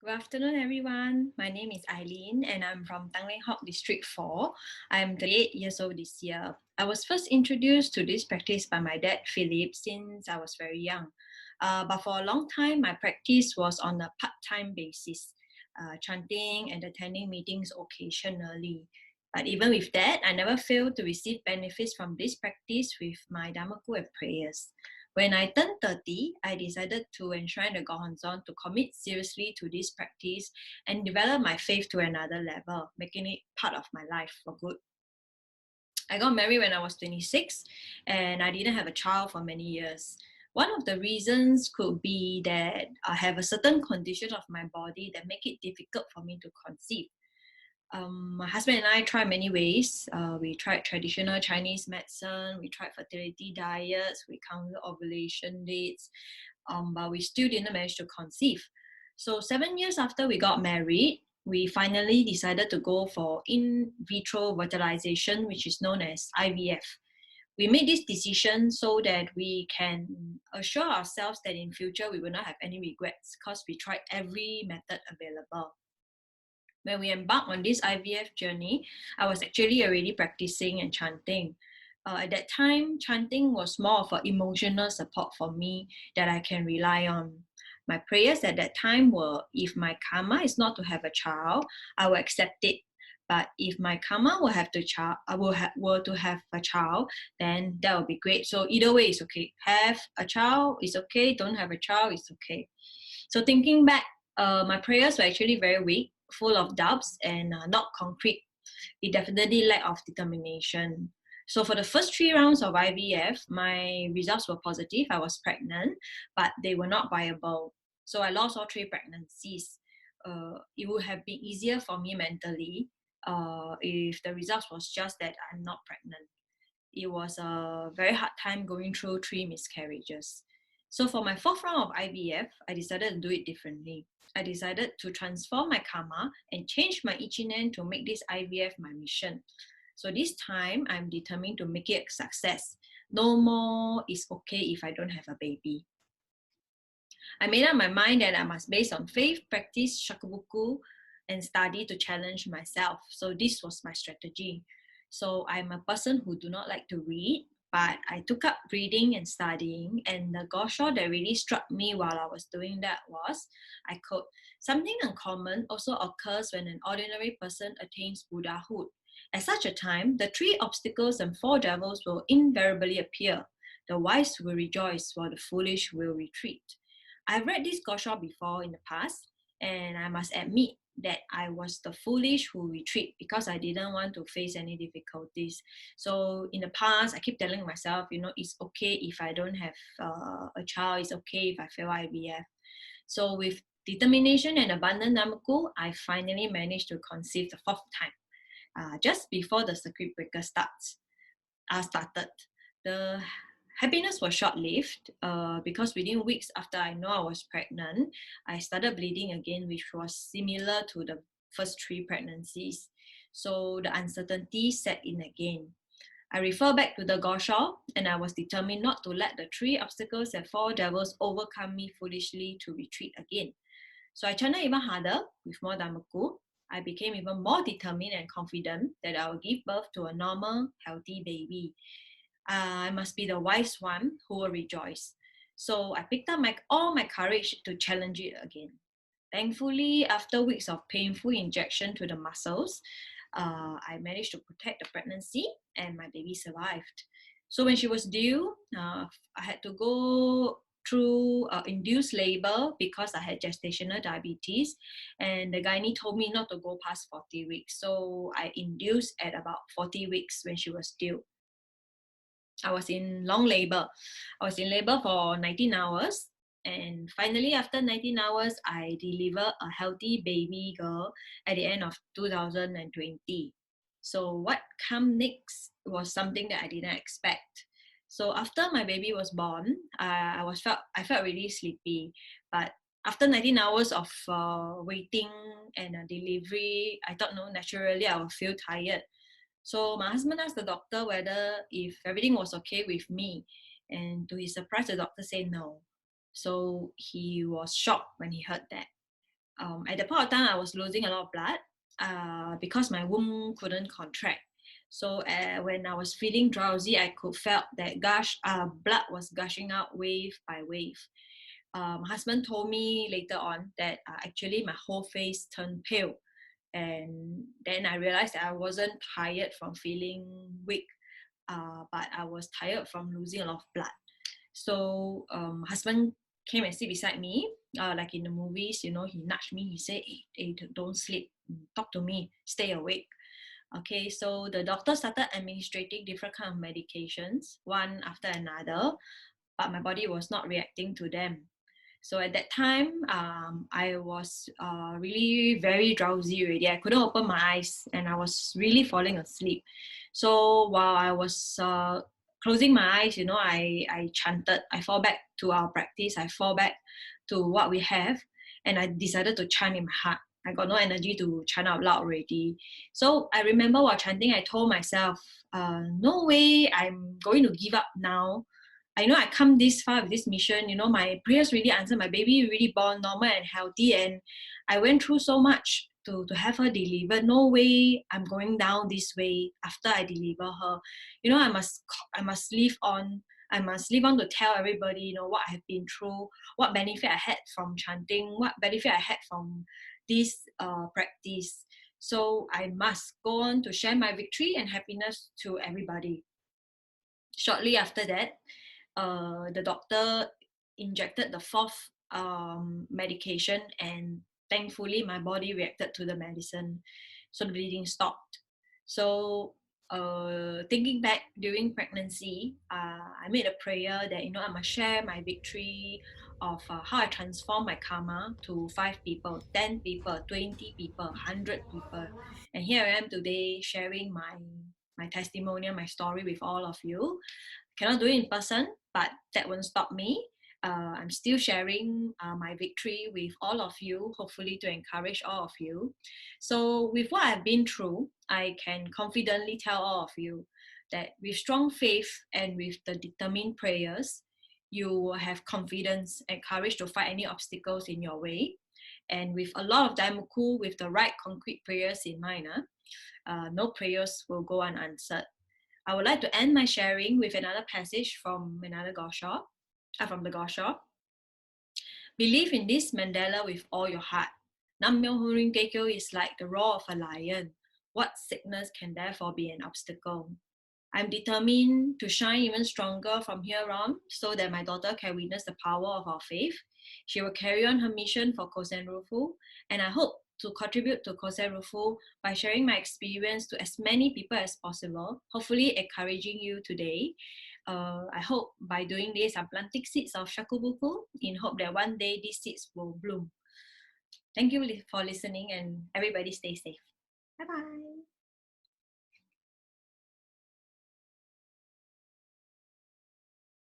Good afternoon, everyone. My name is Eileen, and I'm from Tanglin Hawk District 4. I'm 38 years old this year. I was first introduced to this practice by my dad, Philip, since I was very young. But for a long time, my practice was on a part time basis, chanting and attending meetings occasionally. But even with that, I never failed to receive benefits from this practice with my Dhammaku and prayers. When I turned 30, I decided to enshrine the Gohonzon to commit seriously to this practice and develop my faith to another level, making it part of my life for good. I got married when I was 26 and I didn't have a child for many years. One of the reasons could be that I have a certain condition of my body that make it difficult for me to conceive. My husband and I tried many ways. We tried traditional Chinese medicine, we tried fertility diets, we counted ovulation dates, but we still didn't manage to conceive. So 7 years after we got married, we finally decided to go for in vitro fertilization, which is known as IVF. We made this decision so that we can assure ourselves that in future we will not have any regrets because we tried every method available. When we embarked on this IVF journey, I was actually already practicing and chanting. At that time, chanting was more of an emotional support for me that I can rely on. My prayers at that time were, if my karma is not to have a child, I will accept it. But if my karma will have were to have a child, then that would be great. So either way is okay. Have a child is okay. Don't have a child is okay. So thinking back, my prayers were actually very weak, full of doubts, and not concrete. It definitely lacked of determination. So for the first 3 rounds of IVF, my results were positive. I was pregnant, but they were not viable. So I lost all 3 pregnancies. It would have been easier for me mentally if the results was just that I'm not pregnant. It was a very hard time going through 3 miscarriages. So for my fourth round of IVF, I decided to do it differently. I decided to transform my karma and change my Ichinen to make this IVF my mission. So this time, I'm determined to make it a success. No more it's okay if I don't have a baby. I made up my mind that I must base on faith, practice shakabuku, and study to challenge myself. So this was my strategy. So I'm a person who do not like to read, but I took up reading and studying. And the gosho that really struck me while I was doing that was, I quote, something uncommon also occurs when an ordinary person attains Buddhahood. At such a time, the 3 obstacles and 4 devils will invariably appear. The wise will rejoice while the foolish will retreat. I've read this Gosha before in the past, and I must admit that I was the foolish who retreat because I didn't want to face any difficulties. So in the past, I keep telling myself, it's okay if I don't have a child, it's okay if I fail IVF. So with determination and abundant namaku, I finally managed to conceive the 4th time, just before the circuit breaker started. The happiness was short-lived because within weeks after I know I was pregnant, I started bleeding again, which was similar to the first 3 pregnancies. So the uncertainty set in again. I refer back to the Gosha, and I was determined not to let the 3 obstacles and 4 devils overcome me foolishly to retreat again. So I chanted even harder with more Dhammaku. I became even more determined and confident that I will give birth to a normal, healthy baby. I must be the wise one who will rejoice. So I picked up all my courage to challenge it again. Thankfully, after weeks of painful injection to the muscles, I managed to protect the pregnancy and my baby survived. So when she was due, I had to go through induced labor because I had gestational diabetes, and the gynae told me not to go past 40 weeks. So I induced at about 40 weeks when she was due. I was in long labor. I was in labor for 19 hours. And finally, after 19 hours, I delivered a healthy baby girl at the end of 2020. So what came next was something that I didn't expect. So after my baby was born, I felt really sleepy. But after 19 hours of waiting and delivery, I thought, no, naturally I will feel tired. So my husband asked the doctor whether if everything was okay with me. And to his surprise, the doctor said no. So he was shocked when he heard that. At the point of time, I was losing a lot of blood because my womb couldn't contract. So when I was feeling drowsy, I could felt that blood was gushing out wave by wave. My husband told me later on that actually my whole face turned pale. And then I realized that I wasn't tired from feeling weak, but I was tired from losing a lot of blood. So husband came and sit beside me, like in the movies, you know, he nudged me, he said, hey, don't sleep, talk to me, stay awake. Okay, so the doctor started administrating different kind of medications, one after another, but my body was not reacting to them. So at that time, I was really very drowsy already. I couldn't open my eyes and I was really falling asleep. So while I was closing my eyes, you know, I chanted, I fall back to our practice, I fall back to what we have, and I decided to chant in my heart. I got no energy to chant out loud already. So I remember while chanting, I told myself, no way I'm going to give up now. I know I come this far with this mission, you know, my prayers really answered, my baby really born normal and healthy, and I went through so much to have her delivered. No way I'm going down this way after I deliver her. You know, I must live on. I must live on to tell everybody, you know, what I have been through, what benefit I had from chanting, what benefit I had from this practice. So I must go on to share my victory and happiness to everybody. Shortly after that, the doctor injected the fourth medication, and thankfully my body reacted to the medicine, so the bleeding stopped. So thinking back during pregnancy, I made a prayer that, you know, I must share my victory of how I transform my karma to 5 people, 10 people, 20 people, 100 people. And here I am today sharing my testimonial, my story with all of you. Cannot do it in person, but that won't stop me. I'm still sharing my victory with all of you, hopefully to encourage all of you. So with what I've been through, I can confidently tell all of you that with strong faith and with the determined prayers, you will have confidence and courage to fight any obstacles in your way. And with a lot of daimoku, with the right concrete prayers in mind, no prayers will go unanswered. I would like to end my sharing with another passage from another Gosha, from the Gosha. Believe in this Mandela with all your heart. Nam Myoho Renge Kyo is like the roar of a lion. What sickness can therefore be an obstacle? I'm determined to shine even stronger from here on so that my daughter can witness the power of our faith. She will carry on her mission for Kosen Rufu, and I hope to contribute to Kosen Rufu by sharing my experience to as many people as possible, hopefully encouraging you today. I hope by doing this, I'm planting seeds of Shakubuku in hope that one day these seeds will bloom. Thank you for listening, and everybody stay safe. Bye-bye.